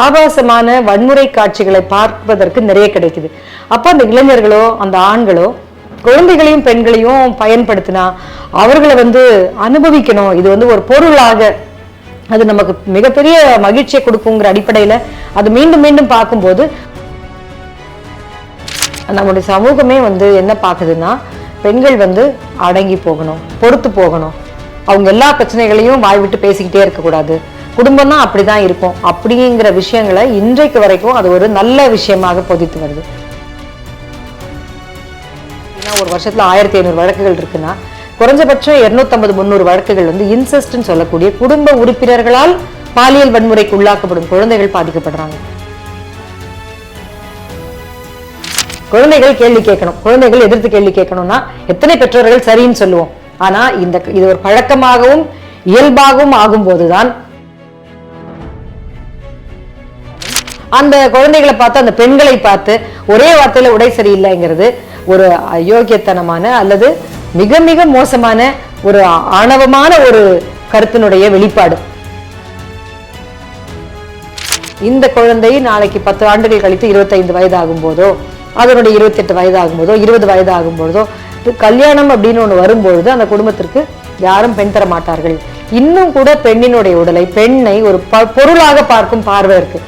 ஆபாசமான வன்முறை காட்சிகளை பார்ப்பதற்கு நிறைய கிடைக்குது. அப்ப அந்த இளைஞர்களோ அந்த ஆண்களோ குழந்தைகளையும் பெண்களையும் பயன்படுத்தினா அவர்களை அனுபவிக்கணும், இது ஒரு பொருளாக அது நமக்கு மிகப்பெரிய மகிழ்ச்சியை கொடுக்குங்கிற அடிப்படையில அது மீண்டும் மீண்டும் பார்க்கும்போது நம்முடைய சமூகமே என்ன பாக்குதுன்னா, பெண்கள் அடங்கி போகணும், பொறுத்து போகணும், அவங்க எல்லா பிரச்சனைகளையும் வாய் விட்டு பேசிக்கிட்டே இருக்கக்கூடாது, குடும்பம் தான் அப்படிதான் இருக்கும் அப்படிங்கிற விஷயங்களை இன்றைக்கு வரைக்கும் அது ஒரு நல்ல விஷயமாக பொதித்து வருது. ஒரு வருஷத்துல 1500 வழக்குகள் இருக்குன்னா குறைஞ்சபட்சம் 250-300 வழக்குகள் இன்செஸ்ட்னு சொல்லக்கூடிய குடும்ப உறுப்பினர்களால் பாலியல் வன்முறைக்கு உள்ளாக்கப்படும் குழந்தைகள் பாதிக்கப்படுறாங்க. குழந்தைகள் கேள்வி கேட்கணும், குழந்தைகள் எதிர்த்து கேள்வி கேட்கணும்னா எத்தனை பெற்றோர்கள் சரின்னு சொல்லுவோம். ஆனா இது ஒரு பழக்கமாகவும் இயல்பாகவும் ஆகும்போதுதான் அந்த குழந்தைகளை பார்த்து அந்த பெண்களை பார்த்து ஒரே வார்த்தையில உடை சரியில்லைங்கிறது ஒரு அயோக்கியத்தனமான அல்லது மிக மிக மோசமான ஒரு ஆணவமான ஒரு கருத்தினுடைய வெளிப்பாடு. இந்த குழந்தை நாளைக்கு 10 ஆண்டுகள் கழித்து 25 வயது ஆகும் போதோ, அதனுடைய 28 வயது ஆகும் போதோ, 20 வயது ஆகும் பொழுதோ கல்யாணம் அப்படின்னு ஒண்ணு வரும்பொழுது அந்த குடும்பத்திற்கு யாரும் பெண் தர மாட்டார்கள். இன்னும் கூட பெண்ணினுடைய உடலை, பெண்ணை ஒரு பொருளாக பார்க்கும் பார்வை இருக்கு.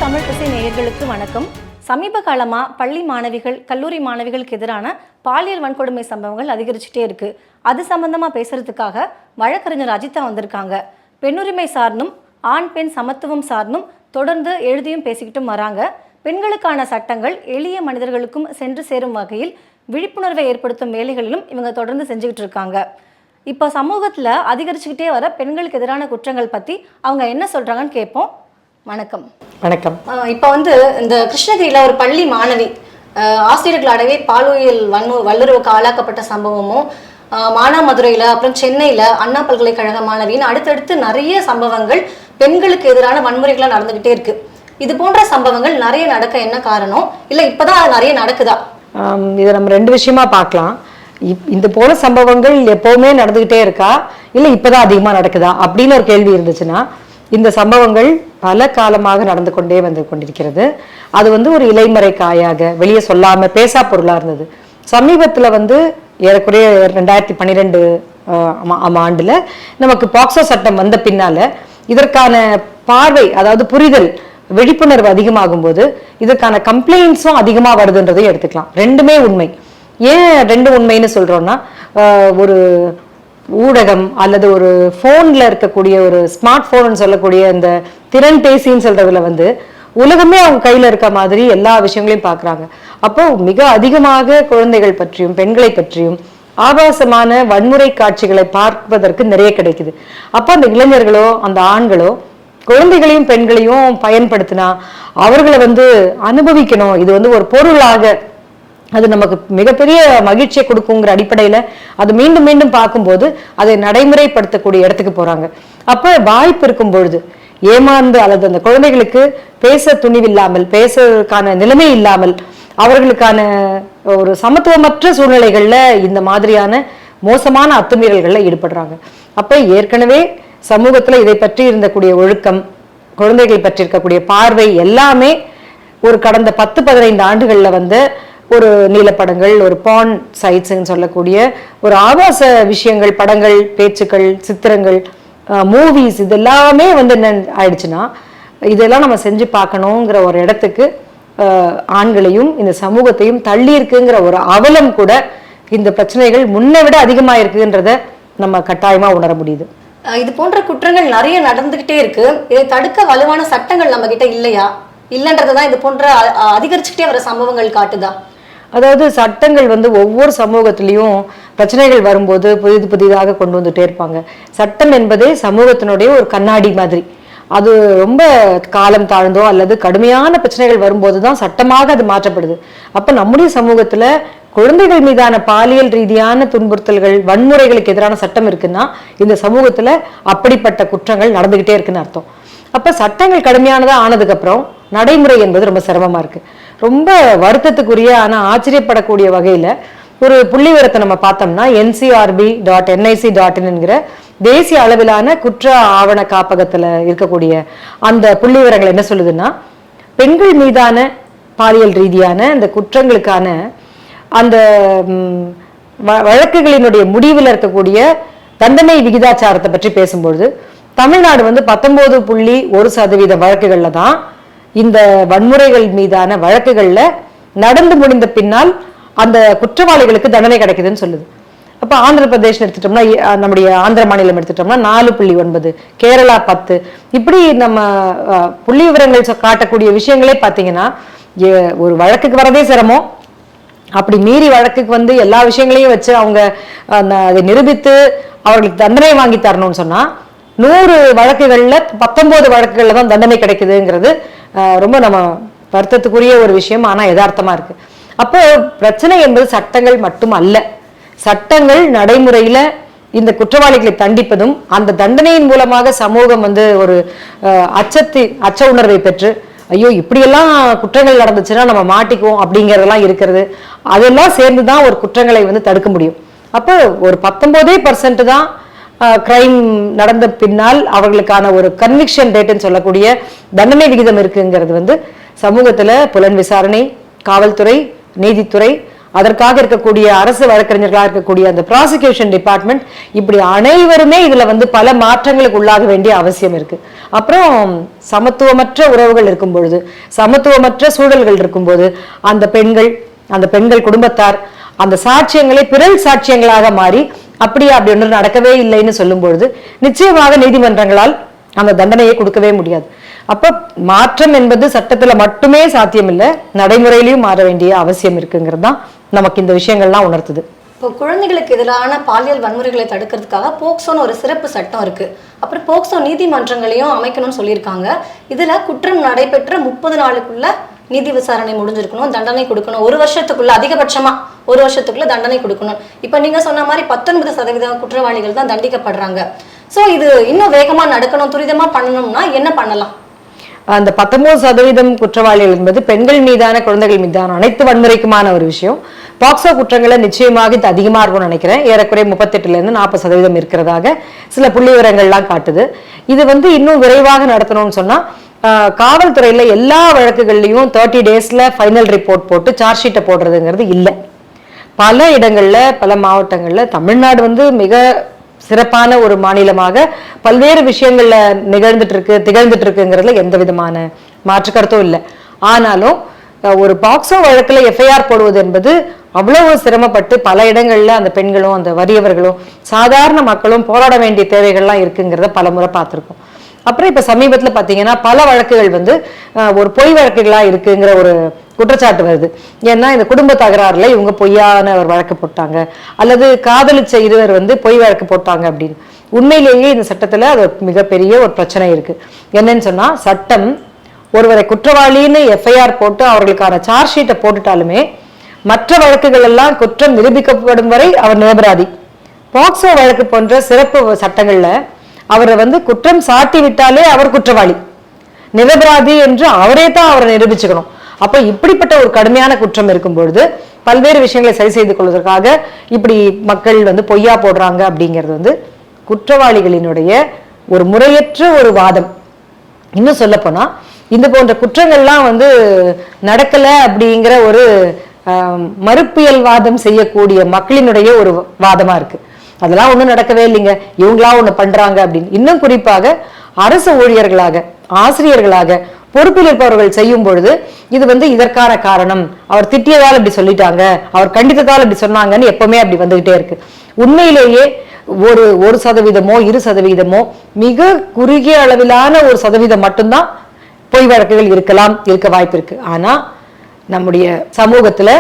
தமிழ் திசை நேயர்களுக்கு வணக்கம். சமீப காலமா பள்ளி மாணவிகள், கல்லூரி மாணவிகளுக்கு எதிரான பாலியல் வன்கொடுமை சம்பவங்கள் அதிகரிச்சுட்டே இருக்கு. அது சம்பந்தமா பேசுறதுக்காக வழக்கறிஞர் அஜிதா வந்திருக்காங்க. பெண்ணுரிமை சார்ந்தும் ஆண் பெண் சமத்துவம் சார்ந்தும் தொடர்ந்து எழுதியும் பேசிக்கிட்டும் வராங்க. பெண்களுக்கான சட்டங்கள் எளிய மனிதர்களுக்கும் சென்று சேரும் வகையில் விழிப்புணர்வை ஏற்படுத்தும் வேலைகளிலும் இவங்க தொடர்ந்து செஞ்சுக்கிட்டு இருக்காங்க. இப்போ சமூகத்துல அதிகரிச்சுக்கிட்டே வர பெண்களுக்கு எதிரான குற்றங்கள் பத்தி அவங்க என்ன சொல்றாங்கன்னு கேட்போம். வணக்கம். வணக்கம். இப்போ இந்த கிருஷ்ணகிரியில ஒரு பள்ளி மாணவி ஆசிரியர்களாடவே பாலியல் வல்லுறவுக்கு ஆளாக்கப்பட்ட சம்பவமும், மானாமதுரையில, அப்புறம் சென்னையில அண்ணா பல்கலைக்கழக மாணவின்னு அடுத்தடுத்து நிறைய சம்பவங்கள் பெண்களுக்கு எதிரான வன்முறைகளா நடந்துகிட்டே இருக்கு. இது போன்ற சம்பவங்கள் நிறைய நடக்க என்ன காரணம், இல்ல இப்பதான் அது நிறைய நடக்குதா? இதை நம்ம 2 விஷயமா பார்க்கலாம். இந்த போல சம்பவங்கள் எப்பவுமே நடந்துகிட்டே இருக்கா, இல்ல இப்பதான் அதிகமா நடக்குதா அப்படின்னு ஒரு கேள்வி இருந்துச்சுன்னா, இந்த சம்பவங்கள் பல காலமாக நடந்து கொண்டே கொண்டிருக்கிறது. அது ஒரு இலைமறை காயாக வெளியே சொல்லாம பேசா பொருளா இருந்தது. சமீபத்துல ஏறக்குறைய 2012 ஆண்டுல நமக்கு பாக்சோ சட்டம் வந்த பின்னால இதற்கான பார்வை, அதாவது புரிதல், விழிப்புணர்வு அதிகமாகும் போது இதற்கான கம்ப்ளைண்ட்ஸும் அதிகமா வருதுன்றதை எடுத்துக்கலாம். ரெண்டுமே உண்மை. ஏன் 2 உண்மைன்னு சொல்றோம்னா, ஒரு ஊடகம் அல்லது ஒரு போன்ல இருக்கக்கூடிய ஒரு ஸ்மார்ட் போன் சொல்லக்கூடிய இந்த திறன் பேசின்னு சொல்றதுல உலகமே அவங்க கையில இருக்க மாதிரி எல்லா விஷயங்களையும் பாக்குறாங்க. அப்போ மிக அதிகமாக குழந்தைகள் பற்றியும் பெண்களை பற்றியும் ஆபாசமான வன்முறை காட்சிகளை பார்ப்பதற்கு நிறைய கிடைக்குது. அப்ப அந்த இளைஞர்களோ அந்த ஆண்களோ குழந்தைகளையும் பெண்களையும் பயன்படுத்தினா அவர்களை அனுபவிக்கணும், இது ஒரு பொருளாக அது நமக்கு மிகப்பெரிய மகிழ்ச்சியை கொடுக்குங்கிற அடிப்படையில அது மீண்டும் மீண்டும் பார்க்கும்போது அதை நடைமுறைப்படுத்தக்கூடிய இடத்துக்கு போறாங்க. அப்ப வாய்ப்பு இருக்கும் பொழுது ஏமாந்து அல்லது அந்த குழந்தைகளுக்கு பேச துணிவில்லாமல், பேசுவதற்கான நிலைமை இல்லாமல், அவர்களுக்கான ஒரு சமத்துவமற்ற சூழ்நிலைகள்ல இந்த மாதிரியான மோசமான அத்துமீறல்கள்ல ஈடுபடுறாங்க. அப்ப ஏற்கனவே சமூகத்துல இதை பற்றி இருந்தக்கூடிய ஒழுக்கம், குழந்தைகள் பற்றி இருக்கக்கூடிய பார்வை எல்லாமே ஒரு கடந்த 10-15 ஆண்டுகள்ல ஒரு நீலப்படங்கள், ஒரு பான் சைட்ஸ்ன்னு சொல்லக்கூடிய ஒரு ஆபாச விஷயங்கள், படங்கள், பேச்சுக்கள், சித்திரங்கள், மூவிஸ், இது எல்லாமே என்ன ஆயிடுச்சுன்னா, இதெல்லாம் நம்ம செஞ்சு பார்க்கணுங்கிற ஒரு இடத்துக்கு ஆண்களையும் இந்த சமூகத்தையும் தள்ளி இருக்குங்கிற ஒரு அவலம் கூட இந்த பிரச்சனைகள் முன்னை விட அதிகமா இருக்குன்றத நம்ம கட்டாயமா உணர முடியுது. இது போன்ற குற்றங்கள் நிறைய நடந்துகிட்டே இருக்கு. இதை தடுக்க வலுவான சட்டங்கள் நம்ம கிட்ட இல்லையா, இல்லைன்றதுதான் இது போன்ற அதிகரிச்சுக்கிட்டே வர சம்பவங்கள் காட்டுதா? அதாவது சட்டங்கள் ஒவ்வொரு சமூகத்திலையும் பிரச்சனைகள் வரும்போது புதிதாக கொண்டு வந்துட்டே இருப்பாங்க. சட்டம் என்பதே சமூகத்தினுடைய ஒரு கண்ணாடி மாதிரி. அது ரொம்ப காலம் தாழ்ந்தோ அல்லது கடுமையான பிரச்சனைகள் வரும்போதுதான் சட்டமாக அது மாற்றப்படுது. அப்ப நம்முடைய சமூகத்துல குழந்தைகள் மீதான பாலியல் ரீதியான துன்புறுத்தல்கள், வன்முறைகளுக்கு எதிரான சட்டம் இருக்குன்னா இந்த சமூகத்துல அப்படிப்பட்ட குற்றங்கள் நடந்துகிட்டே இருக்குன்னு அர்த்தம். அப்ப சட்டங்கள் கடுமையானதா ஆனதுக்கு அப்புறம் நடைமுறை என்பது ரொம்ப சிரமமா இருக்கு. ரொம்ப வருத்தத்துக்குரிய ஆனா ஆச்சரியப்படக்கூடிய வகையில ஒரு புள்ளி விவரத்தை நம்ம பார்த்தோம்னா ncrb.nic.in என்கிற தேசிய அளவிலான குற்ற ஆவண காப்பகத்துல இருக்கக்கூடிய அந்த புள்ளி விவரங்கள் என்ன சொல்லுதுன்னா, பெண்கள் மீதான பாலியல் ரீதியான இந்த குற்றங்களுக்கான அந்த வழக்குகளினுடைய முடிவில் இருக்கக்கூடிய தண்டனை விகிதாச்சாரத்தை பற்றி பேசும்பொழுது தமிழ்நாடு 19.1% வழக்குகள்ல தான் இந்த வன்முறைகள் மீதான வழக்குகள்ல நடந்து முடிந்த பின்னால் அந்த குற்றவாளிகளுக்கு தண்டனை கிடைக்குதுன்னு சொல்லுது. அப்ப ஆந்திர பிரதேசம் எடுத்துட்டோம்னா, நம்முடைய ஆந்திர மாநிலம் எடுத்துட்டோம்னா 4.9, கேரளா 10, இப்படி நம்ம புள்ளி விவரங்கள் காட்டக்கூடிய விஷயங்களே பார்த்தீங்கன்னா ஒரு வழக்குக்கு வரதே சிரமம். அப்படி மீறி வழக்குக்கு எல்லா விஷயங்களையும் வச்சு அவங்க அதை நிரூபித்து அவர்களுக்கு தண்டனை வாங்கி தரணும்னு சொன்னா 100 வழக்குகள்ல 19 வழக்குகள்ல தான் தண்டனை கிடைக்குதுங்கிறது ரொம்ப நம்ம வருத்தத்துக்குரிய ஒரு விஷயம். ஆனா யதார்த்தமா இருக்கு. அப்போ பிரச்சனை என்பது சட்டங்கள் மட்டும் அல்ல. சட்டங்கள் நடைமுறையில இந்த குற்றவாளிகளை தண்டிப்பதும் அந்த தண்டனையின் மூலமாக சமூகம் ஒரு அச்ச உணர்வை பெற்று ஐயோ இப்படியெல்லாம் குற்றங்கள் நடந்துச்சுன்னா நம்ம மாட்டிக்குவோம் அப்படிங்கறதெல்லாம் இருக்கிறது. அதெல்லாம் சேர்ந்துதான் ஒரு குற்றங்களை தடுக்க முடியும். அப்போ ஒரு 19% தான் கிரைம் நடந்த பின்னால் அவர்களுக்கான ஒரு கன்விக்ஷன் ரேட்னு சொல்லக்கூடிய தண்டனை விகிதம் இருக்குங்கிறது சமூகத்துல புலன் விசாரணை, காவல்துறை, நீதித்துறை, அதற்காக இருக்கக்கூடிய அரசு வழக்கறிஞர்களாக இருக்கக்கூடிய அந்த ப்ராசிக்யூஷன் டிபார்ட்மெண்ட், இப்படி அனைவருமே இதுல பல மாற்றங்களுக்கு உள்ளாக வேண்டிய அவசியம் இருக்கு. அப்புறம் சமத்துவமற்ற உறவுகள் இருக்கும் பொழுது, சமத்துவமற்ற சூழல்கள் இருக்கும்போது அந்த பெண்கள் குடும்பத்தார் அந்த சாட்சியங்களை பிறல் சாட்சியங்களாக மாறி அப்படி ஒன்று நடக்கவே இல்லைன்னு சொல்லும் பொழுது நிச்சயமாக நீதிமன்றங்களால் அந்த தண்டனையை கொடுக்கவே முடியாது. அப்ப மாற்றம் என்பது சட்டத்துல மட்டுமே சாத்தியம் இல்லை, நடைமுறையிலையும் மாற வேண்டிய அவசியம் இருக்குங்கிறது தான் நமக்கு இந்த விஷயங்கள்லாம் உணர்த்துது. இப்போ குழந்தைகளுக்கு எதிரான பாலியல் வன்முறைகளை தடுக்கிறதுக்காக போக்சோன்னு ஒரு சிறப்பு சட்டம் இருக்கு. அப்புறம் போக்சோ நீதிமன்றங்களையும் அமைக்கணும்னு சொல்லியிருக்காங்க. இதுல குற்றம் நடைபெற்ற 30 நாளுக்குள்ள நீதி விசாரணை முடிஞ்சிருக்கணும், தண்டனை கொடுக்கணும், 1 வருஷத்துக்குள்ள, அதிகபட்சமா 1 வருஷத்துக்குள்ள தண்டனை கொடுக்கணும். இப்ப நீங்க சொன்ன மாதிரி 19% குற்றவாளிகள் தான் தண்டிக்கப்படுறாங்க. சோ இது இன்னும் வேகமா நடக்கணும், துரிதமா பண்ணணும்னா என்ன பண்ணலாம்? அந்த 19% குற்றவாளிகள் என்பது பெண்கள் மீதான, குழந்தைகள் மீதான அனைத்து வன்முறைக்குமான ஒரு விஷயம். பாக்சோ குற்றங்களை நிச்சயமாக இது அதிகமா இருக்கும்னு நினைக்கிறேன். ஏறக்குறைய 38% இருக்கிறதாக சில புள்ளி விவரங்கள்லாம் காட்டுது. இது இன்னும் விரைவாக நடத்தணும்னு சொன்னா காவல்துறையில எல்லா வழக்குகள்லையும் 30 டேஸ்ல ஃபைனல் ரிப்போர்ட் போட்டு சார்ஜ் ஷீட்டை போடுறதுங்கிறது இல்லை. பல இடங்கள்ல, பல மாவட்டங்கள்ல தமிழ்நாடு மிக சிறப்பான ஒரு மாநிலமாக பல்வேறு விஷயங்கள்ல திகழ்ந்துட்டு இருக்குங்கிறதுல எந்த விதமான மாற்று கருத்தும் இல்லை. ஆனாலும் ஒரு பாக்சோ வழக்குல எஃப்ஐஆர் போடுவது என்பது அவ்வளவு சிரமப்பட்டு பல இடங்கள்ல அந்த பெண்களும் அந்த வறியவர்களும் சாதாரண மக்களும் போராட வேண்டிய தேவைகள்லாம் இருக்குங்கிறத பல முறை பார்த்திருக்கோம். அப்புறம் இப்ப சமீபத்துல பாத்தீங்கன்னா பல வழக்குகள் ஒரு பொய் வழக்குகளா இருக்குங்கிற ஒரு குற்றச்சாட்டு வருது. ஏன்னா இந்த குடும்ப தகராறுல இவங்க பொய்யான ஒரு வழக்கு போட்டாங்க, அல்லது காதலிச்ச இருவர் பொய் வழக்கு போட்டாங்க அப்படின்னு. உண்மையிலேயே இந்த சட்டத்துல அது மிகப்பெரிய ஒரு பிரச்சனை இருக்கு. என்னன்னு சொன்னா, சட்டம் ஒருவரை குற்றவாளின்னு எஃப்ஐஆர் போட்டு அவர்களுக்கான சார்ஜ் ஷீட்டை போட்டுட்டாலுமே மற்ற வழக்குகள் எல்லாம் குற்றம் நிரூபிக்கப்படும் வரை அவர் நிரபராதி. பாக்சோ வழக்கு போன்ற சிறப்பு சட்டங்கள்ல அவரை குற்றம் சாட்டி விட்டாலே அவர் குற்றவாளி, நிரபராதி என்று அவரே தான் அவரை நிரூபிச்சுக்கணும். அப்ப இப்படிப்பட்ட ஒரு கடுமையான குற்றம் இருக்கும் பொழுது பல்வேறு விஷயங்களை சரி செய்து கொள்வதற்காக இப்படி மக்கள் பொய்யா போடுறாங்க அப்படிங்கிறது குற்றவாளிகளினுடைய ஒரு முறையற்ற ஒரு வாதம். இன்னும் சொல்ல போனா இந்த போன்ற குற்றங்கள்லாம் நடக்கல அப்படிங்கிற ஒரு மறுப்பியல்வாதம் செய்யக்கூடிய மக்களினுடைய ஒரு வாதமா இருக்கு. அதெல்லாம் ஒண்ணும் நடக்கவே இல்லைங்க, இவங்களா ஒண்ணு பண்றாங்க அப்படின்னு. இன்னும் குறிப்பாக அரசு ஊழியர்களாக, ஆசிரியர்களாக பொறுப்பில் இருப்பவர்கள் செய்யும் பொழுது இது இதற்கான காரணம், அவர் திட்டியதால் இப்படி சொல்லிட்டாங்க, அவர் கண்டித்ததால் இப்படி சொன்னாங்கன்னு எப்பவுமே அப்படி வந்துகிட்டே இருக்கு. உண்மையிலேயே 1% 2% மிக குறுகிய அளவிலான ஒரு சதவீதம் மட்டும்தான் பொய் வழக்குகள் இருக்க வாய்ப்பு இருக்கு. ஆனா நம்முடைய சமூகத்துல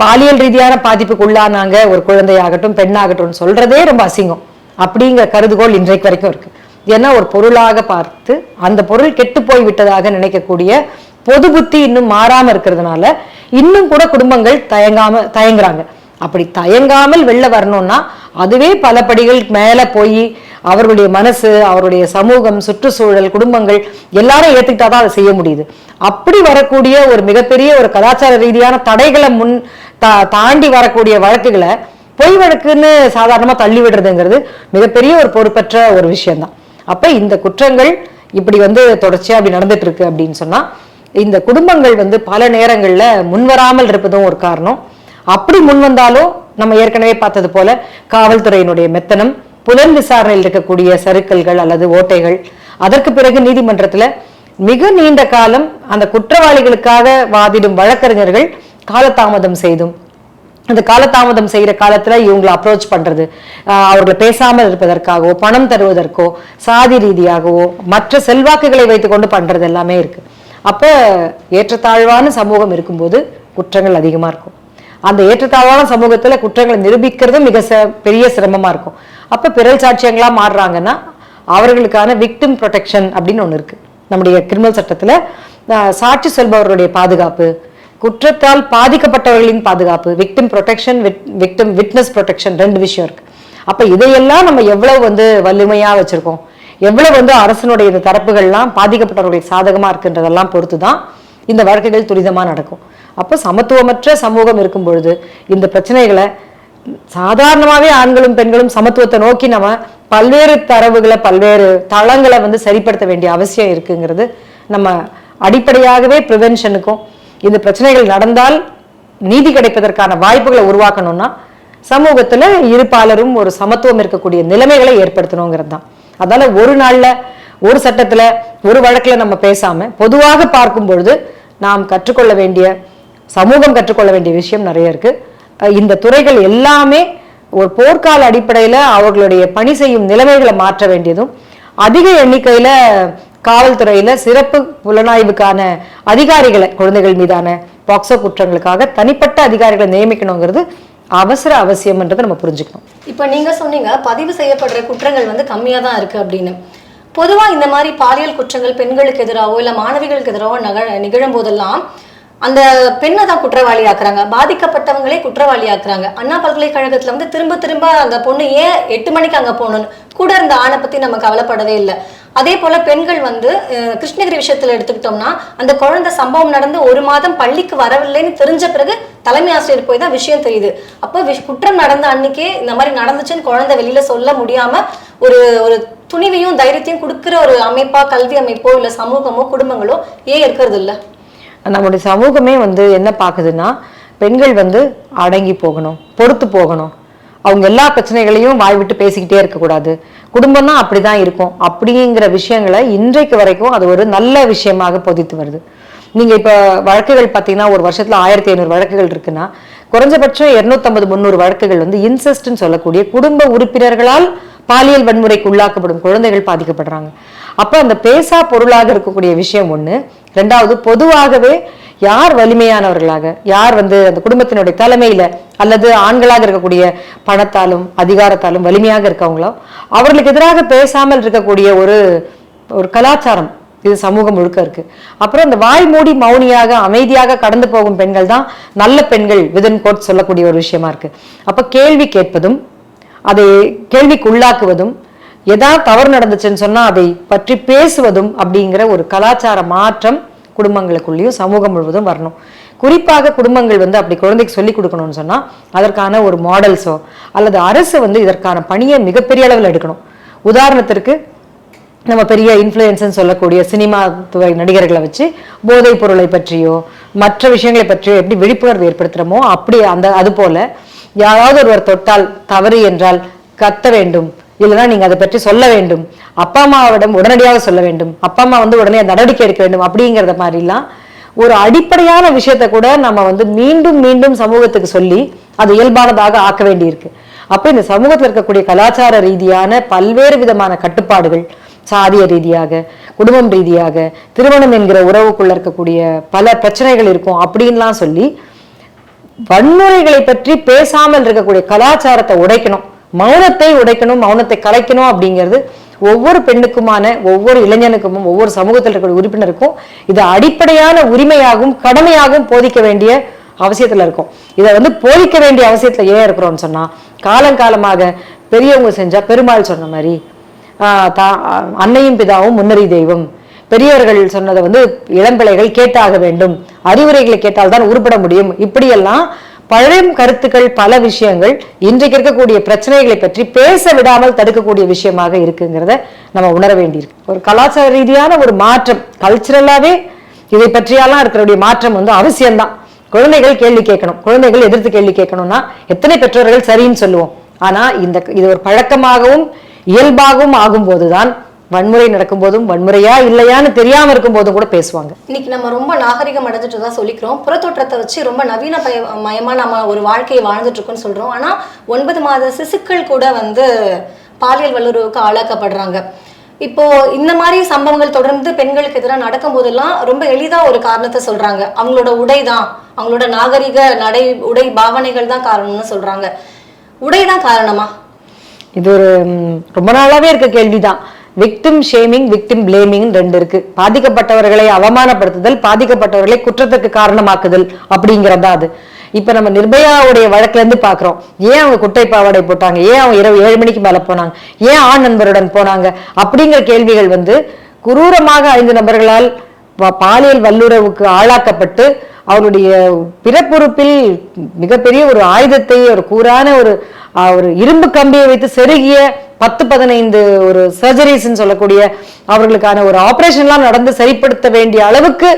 பாலியல் ரீதியான பாதிப்புக்கு உள்ளானாங்க ஒரு குழந்தையாகட்டும் பெண்ணாகட்டும் சொல்றதே ரொம்ப அசிங்கம் அப்படிங்கிற கருதுகோள் இன்றைக்கு வரைக்கும் இருக்கு. ஏன்னா ஒரு பொருளாக பார்த்து அந்த பொருள் கெட்டு போய் விட்டதாக நினைக்கக்கூடிய பொது புத்தி இன்னும் மாறாம இருக்கிறதுனால இன்னும் கூட குடும்பங்கள் தயங்குறாங்க. அப்படி தயங்காமல் வெளில வரணும்னா அதுவே பல படிகள் மேல போய் அவர்களுடைய மனசு, அவருடைய சமூகம், சுற்றுச்சூழல், குடும்பங்கள் எல்லாரும் ஏத்துக்கிட்டாதான் அதை செய்ய முடியுது. அப்படி வரக்கூடிய ஒரு மிகப்பெரிய ஒரு கலாச்சார ரீதியான தடைகளை தாண்டி வரக்கூடிய வழக்குகளை பொய் வழக்குன்னு சாதாரணமா தள்ளி விடுறதுங்கிறது மிகப்பெரிய ஒரு பொறுப்பற்ற ஒரு விஷயம்தான். அப்ப இந்த குற்றங்கள் இப்படி தொடர்ச்சியா அப்படி நடந்துட்டு இருக்கு அப்படின்னு சொன்னா இந்த குடும்பங்கள் பல நேரங்கள்ல முன்வராமல் இருப்பதும் ஒரு காரணம். அப்படி முன் வந்தாலும் நம்ம ஏற்கனவே பார்த்தது போல காவல்துறையினுடைய மெத்தனம், புலன் விசாரணையில் இருக்கக்கூடிய சறுக்கல்கள் அல்லது ஓட்டைகள், அதற்கு பிறகு நீதிமன்றத்துல மிக நீண்ட காலம் அந்த குற்றவாளிகளுக்காக வாதிடும் வழக்கறிஞர்கள் காலதாமதம் செய்தும், அந்த காலதாமதம் செய்யற காலத்துல இவங்களை அப்ரோச் பண்றது, அவர்களை பேசாமல் இருப்பதற்காகவோ பணம் தருவதற்கோ சாதி ரீதியாகவோ மற்ற செல்வாக்குகளை வைத்துக்கொண்டு பண்றது எல்லாமே இருக்கு. அப்ப ஏற்றத்தாழ்வான சமூகம் இருக்கும்போது குற்றங்கள் அதிகமா இருக்கும். அந்த ஏற்றத்தாழ்வான சமூகத்துல குற்றங்களை நிரூபிக்கிறதும் மிக பெரிய சிரமமா இருக்கும். அப்ப பிறல் சாட்சியங்களா மாறுறாங்கன்னா அவர்களுக்கான விக்டிம் ப்ரொடெக்ஷன் அப்படின்னு ஒண்ணு இருக்கு நம்முடைய கிரிமினல் சட்டத்துல. சாட்சி சொல்பவர்களுடைய பாதுகாப்பு, குற்றத்தால் பாதிக்கப்பட்டவர்களின் பாதுகாப்பு, victim protection, victim witness protection, 2 விஷயம் இருக்கு. அப்ப இதையெல்லாம் நம்ம எவ்வளவு வலிமையா வச்சிருக்கோம், எவ்வளவு அரசனுடைய இந்த தரப்புகள்லாம் பாதிக்கப்பட்டவர்களுக்கு சாதகமா இருக்குன்றதெல்லாம் பொறுத்துதான் இந்த வழக்குகள் துரிதமா நடக்கும். அப்போ சமத்துவமற்ற சமூகம் இருக்கும் பொழுது இந்த பிரச்சனைகளை சாதாரணமாவே ஆண்களும் பெண்களும் சமத்துவத்தை நோக்கி நம்ம பல்வேறு தரவுகளை பல்வேறு தளங்களை சரிப்படுத்த வேண்டிய அவசியம் இருக்குங்கிறது நம்ம அடிப்படையாகவே ப்ரிவென்ஷனுக்கும், இந்த பிரச்சனைகள் நடந்தால் நீதி கிடைப்பதற்கான வாய்ப்புகளை உருவாக்கணும்னா சமூகத்துல இருப்பாளரும் ஒரு சமத்துவம் இருக்கக்கூடிய நிலைமைகளை ஏற்படுத்தணுங்கிறது தான். அதனால ஒரு நாள்ல ஒரு சட்டத்துல ஒரு வழக்குல நம்ம பேசாம பொதுவாக பார்க்கும் பொழுது நாம் கற்றுக்கொள்ள வேண்டிய, சமூகம் கற்றுக்கொள்ள வேண்டிய விஷயம் நிறைய இருக்கு. இந்த துறைகள் எல்லாமே ஒரு போர்க்கால அடிப்படையில அவர்களுடைய பணி செய்யும் நிலைமைகளை மாற்ற வேண்டியதும், அதிக எண்ணிக்கையில காவல்துறையில சிறப்பு புலனாய்வுக்கான அதிகாரிகளை, குழந்தைகள் மீதான பாக்சோ குற்றங்களுக்காக தனிப்பட்ட அதிகாரிகளை நியமிக்கணுங்கிறது அவசியம்ன்றதை நம்ம புரிஞ்சுக்கணும். இப்ப நீங்க சொன்னீங்க பதிவு செய்யப்படுற குற்றங்கள் கம்மியா தான் இருக்கு அப்படின்னு. பொதுவா இந்த மாதிரி பாலியல் குற்றங்கள் பெண்களுக்கு எதிராகவோ இல்ல மாணவிகளுக்கு எதிராகவோ நிகழும் போதெல்லாம் அந்த பெண்ணை தான் குற்றவாளி ஆக்குறாங்க, பாதிக்கப்பட்டவங்களே குற்றவாளி ஆக்குறாங்க. அண்ணா பல்கலைக்கழகத்துல திரும்ப திரும்ப அந்த பொண்ணு ஏன் 8 மணிக்கு அங்க போகணும்னு கூட இருந்த ஆணை பத்தி நம்ம கவலைப்படவே இல்லை. அதே போல பெண்கள் கிருஷ்ணகிரி விஷயத்துல எடுத்துக்கிட்டோம்னா அந்த குழந்தை சம்பவம் நடந்து 1 மாதம் பள்ளிக்கு வரவில்லைன்னு தெரிஞ்ச பிறகு தலைமை ஆசிரியர் போய் தான் விஷயம் தெரியுது. அப்போ குற்றம் நடந்த அன்னைக்கே இந்த மாதிரி நடந்துச்சுன்னு குழந்தை வெளியில சொல்ல முடியாம ஒரு ஒரு துணிவையும் தைரியத்தையும் கொடுக்குற ஒரு அமைப்பா, கல்வி அமைப்போ இல்ல சமூகமோ குடும்பங்களோ ஏன் இருக்கிறது இல்லை? நம்முடைய சமூகமே என்ன பாக்குதுன்னா பெண்கள் அடங்கி போகணும், பொறுத்து போகணும், அவங்க எல்லா பிரச்சனைகளையும் வாய் விட்டு பேசிக்கிட்டே இருக்கக்கூடாது, குடும்பம் தான் அப்படிதான் இருக்கும் அப்படிங்கிற விஷயங்களை இன்றைக்கு வரைக்கும் அது ஒரு நல்ல விஷயமாக போதித்து வருது. நீங்க இப்ப வழக்குகள் பார்த்தீங்கன்னா ஒரு வருஷத்துல 1500 வழக்குகள் இருக்குன்னா குறைஞ்சபட்சம் 250-300 வழக்குகள் இன்செஸ்ட்னு சொல்லக்கூடிய குடும்ப உறுப்பினர்களால் பாலியல் வன்முறைக்கு உள்ளாக்கப்படும் குழந்தைகள் பாதிக்கப்படுறாங்க. அப்ப அந்த பேசா பொருளாக இருக்கக்கூடிய விஷயம் ஒண்ணு. 2வது, பொதுவாகவே யார் வலிமையானவர்களாக, யார் அந்த குடும்பத்தினுடைய தலைமையில அல்லது ஆண்களாக இருக்கக்கூடிய பணத்தாலும் அதிகாரத்தாலும் வலிமையாக இருக்கவங்களோ அவர்களுக்கு எதிராக பேசாமல் இருக்கக்கூடிய ஒரு கலாச்சாரம் இது சமூகம் முழுக்க இருக்கு. அப்புறம் இந்த வாய் மூடி மௌனியாக அமைதியாக கடந்து போகும் பெண்கள் தான் நல்ல பெண்கள் விதன் கோட் சொல்லக்கூடிய ஒரு விஷயமா இருக்கு. அப்ப கேள்வி கேட்பதும் அதை கேள்விக்கு உள்ளாக்குவதும், ஏதாவது தவறு நடந்துச்சுன்னு சொன்னா அதை பற்றி பேசுவதும் அப்படிங்கிற ஒரு கலாச்சார மாற்றம் குடும்பங்களுக்குள்ளேயும் சமூகம் முழுவதும் வரணும். குறிப்பாக குடும்பங்கள் அப்படி குழந்தைக்கு சொல்லிக் கொடுக்கணும்னு சொன்னா அதற்கான ஒரு மாடல்ஸோ அல்லது அரசு இதற்கான பணியை மிகப்பெரிய அளவில் எடுக்கணும். உதாரணத்திற்கு நம்ம பெரிய இன்ஃப்ளூயன்ஸ்ன்னு சொல்லக்கூடிய சினிமா துறை நடிகர்களை வச்சு போதைப் பொருளை பற்றியோ மற்ற விஷயங்களை பற்றியோ எப்படி விழிப்புணர்வு ஏற்படுத்துறோமோ அப்படி அது போல யாராவது ஒருவர் தொட்டால் தவறு என்றால் கத்த வேண்டும், இல்லைன்னா நீங்க அதை பற்றி சொல்ல வேண்டும், அப்பா அம்மாவிடம் உடனடியாக சொல்ல வேண்டும், அப்பா அம்மா உடனே நடவடிக்கை எடுக்க வேண்டும் அப்படிங்கிறத மாதிரிலாம் ஒரு அடிப்படையான விஷயத்த கூட நம்ம மீண்டும் மீண்டும் சமூகத்துக்கு சொல்லி அது இயல்பானதாக ஆக்க வேண்டி இருக்கு. அப்ப இந்த சமூகத்தில் இருக்கக்கூடிய கலாச்சார ரீதியான பல்வேறு விதமான கட்டுப்பாடுகள், சாதிய ரீதியாக குடும்பம் ரீதியாக திருமணம் என்கிற உறவுக்குள்ள இருக்கக்கூடிய பல பிரச்சனைகள் இருக்கும் அப்படின்லாம் சொல்லி வன்முறைகளை பற்றி பேசாமல் இருக்கக்கூடிய கலாச்சாரத்தை உடைக்கணும், மௌனத்தை உடைக்கணும், மௌனத்தை கலைக்கணும் அப்படிங்கிறது ஒவ்வொரு பெண்ணுக்குமான ஒவ்வொரு இளைஞனுக்கும் ஒவ்வொரு சமூகத்தில் இருக்கக்கூடிய உறுப்பினருக்கும் இது அடிப்படையான உரிமையாகவும் கடமையாகவும் போதிக்க வேண்டிய அவசியத்துல இருக்கும். இதை போதிக்க வேண்டிய அவசியத்துல ஏன் இருக்கிறோம்னு சொன்னா காலங்காலமாக பெரியவங்க செஞ்சா பெருமாள் சொன்ன மாதிரி அன்னையும் பிதாவும் முன்னறி தெய்வம், பெரியவர்கள் சொன்னதை இளம்பிள்ளைகள் கேட்டாக வேண்டும், அறிவுரைகளை கேட்டால்தான் உருப்பட முடியும், இப்படியெல்லாம் பழைய கருத்துக்கள், பல விஷயங்கள் இன்றைக்கு இருக்கக்கூடிய பிரச்சனைகளை பற்றி பேச விடாமல் தடுக்கக்கூடிய விஷயமாக இருக்குங்கிறத நம்ம உணர வேண்டியிருக்கு. ஒரு கலாச்சார ரீதியான ஒரு மாற்றம், கல்ச்சரலாவே இதை பற்றியெல்லாம் இருக்கிற மாற்றம் அவசியம்தான். குழந்தைகள் கேள்வி கேட்கணும், குழந்தைகள் எதிர்த்து கேள்வி கேட்கணும்னா எத்தனை பெற்றோர்கள் சரின்னு சொல்லுவோம். ஆனா இது ஒரு பழக்கமாகவும் இயல்பாகவும் ஆகும் போதுதான் வன்முறை நடக்கும் போதும் வன்முறையா இல்லையான்னு தெரியாம இருக்கும் போதும் கூட பேசுவாங்க. இன்னைக்கு நம்ம ரொம்ப நாகரிகம் அடைஞ்சிட்டு தான் சொல்லிக்கிறோம். புறத்தோற்றத்தை வச்சு ரொம்ப நவீன மயமா நம்ம ஒரு வாழ்க்கையை வாழ்ந்துட்டு இருக்கோம்னு சொல்றோம். ஆனா 9 மாத சிசுக்கள் கூட பாலியல் வல்லுறவுக்கு ஆளாக்கப்படுறாங்க. இப்போ இந்த மாதிரி சம்பவங்கள் தொடர்ந்து பெண்களுக்கு எதிராக நடக்கும் போதெல்லாம் ரொம்ப எளிதா ஒரு காரணத்தை சொல்றாங்க. அவங்களோட உடைதான், அவங்களோட நாகரிக உடை பாவனைகள் தான் காரணம்னு சொல்றாங்க. உடைதான் காரணமா? இது ஒரு ரொம்ப நாளாவே இருக்க கேள்விதான். விக்டிம் ஷேமிங், விக்டிம் பிளேமிங் ரெண்டு இருக்கு. பாதிக்கப்பட்டவர்களை அவமானப்படுத்துதல், பாதிக்கப்பட்டவர்களை குற்றத்திற்கு காரணமாக்குதல் அப்படிங்கிறதா அது. இப்ப நம்ம நிர்பயாவுடைய வழக்குல இருந்து பாக்குறோம். ஏன் அவங்க குட்டை பாவாடை போட்டாங்க, ஏன் அவங்க இரவு 7 மணிக்கு மேல போனாங்க, ஏன் ஆண் நண்பருடன் போனாங்க அப்படிங்கிற கேள்விகள் குரூரமாக 5 நபர்களால் பாலியல் வல்லுறவுக்கு ஆளாக்கப்பட்டு அவருடைய பிறப்புறுப்பில் மிகப்பெரிய ஒரு ஆயுதத்தை, ஒரு கூரான ஒரு இரும்பு கம்பியை வைத்து செருகிய 10-15 ஒரு சர்ஜரிஸ் சொல்லக்கூடிய அவர்களுக்கான ஒரு ஆபரேஷன்லாம் நடந்து சரிப்படுத்த வேண்டிய அளவுக்கு